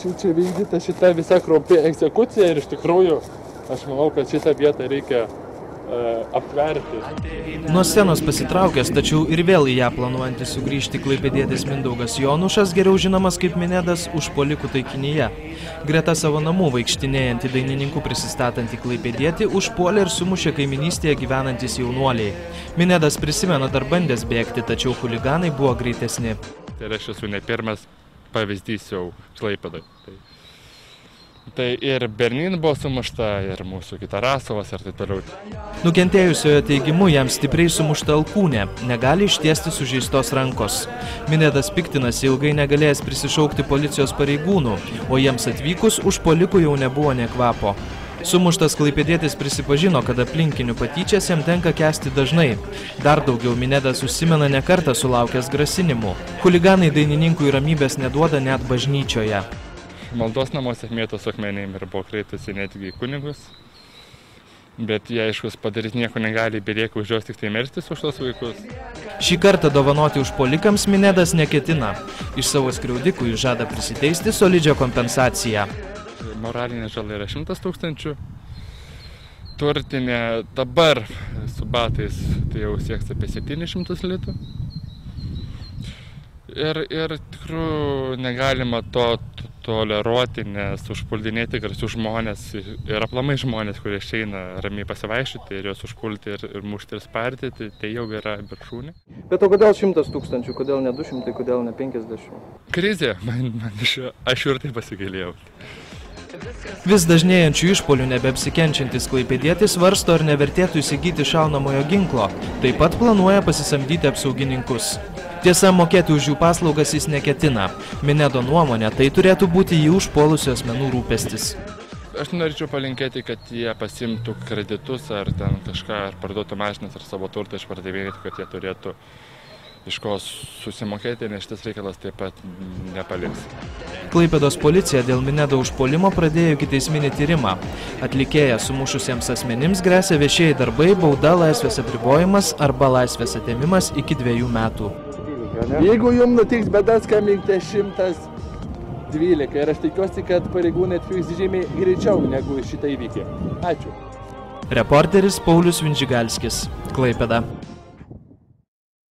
čia vykdyta šita visa kraupi egzekucija ir iš tikrųjų aš manau, kad šitą vietą reikia aptverti. Nuo scenos pasitraukęs, tačiau ir vėl į ją planuojantis sugrįžti klaipėdietis Mindaugas Jonušas, geriau žinomas kaip Minedas užpuolikų taikinyje. Greta savo namų vaikštinėjantį dainininkų prisistatantį klaipėdietį užpuolė ir sumušė kaiminystėje gyvenantys jaunuoliai. Minedas prisimena dar bandęs bėgti, tačiau chuliganai buvo greitesni. Tai aš esu ne pirmas pavyzdys jau Klaipėdoj. Tai ir Bernin buvo sumušta, ir mūsų Kitarasovas, ir taip toliau. Nukentėjusiojo teigimu jam stipriai sumušta alkūnė, negali ištiesti sužeistos rankos. Minedas piktinasi ilgai negalėjęs prisišaukti policijos pareigūnų, o jiems atvykus užpuolikų jau nebuvo nė kvapo. Sumuštas klaipėdietis prisipažino, kad aplinkinių patyčias jam tenka kęsti dažnai. Dar daugiau Minedas užsimena ne kartą sulaukęs grasinimų. Chuliganai dainininkui ramybės neduoda net bažnyčioje. Maldos namuose mėtos akmenėm ir buvo kreiptasi netgi į kunigus. Bet jie, aiškus, padaryti nieko negali, belieka už juos tik tai melstis už tos vaikus. Šį kartą dovanoti užpuolikams Minedas neketina. Iš savo skriaudikų jis žada prisiteisti solidžią kompensaciją. Moralinė žala yra 100 000. Turtinė dabar su batais tai jau sieks apie 700 litų. Ir tikrųjų negalima to toleruoti, nes užpuldinėti garsius žmonės ir aplamai žmonės, kurie išeina ramiai pasivaišyti ir juos užpulti ir mušti ir sparti, tai jau yra viršūnė. Bet o kodėl 100 000, kodėl ne 200, kodėl ne 50? Krizė, aš ir tai pasigailėjau. Vis dažnėjančių išpuolių nebeapsikenčiantis klaipėdietis svarsto, ar nevertėtų įsigyti šaunamojo ginklo. Taip pat planuoja pasisamdyti apsaugininkus. Tiesa, mokėti už jų paslaugas jis neketina. Minedo nuomonė, tai turėtų būti jį užpuolusių asmenų rūpestis. Aš norėčiau palinkėti, kad jie pasimtų kreditus ar ten kažką, ar parduotų mašinas, ar savo turtą išpardavėti, kad jie turėtų iš ko susimokėti, nes šitas reikalas taip pat nepaliks. Klaipėdos policija dėl Minedo užpuolimo pradėjo ikiteisminį tyrimą. Atlikėją sumušusiems asmenims gresia viešieji darbai, bauda, laisvės apribojimas arba laisvės atėmimas iki 2 metų. Jeigu jums nutiks bėda, skambinkite 112 ir aš tikiuosi, kad pareigūnai atvyks žymiai greičiau negu šitą įvykį. Ačiū. Reporteris Paulius Vindžigalskis, Klaipėda.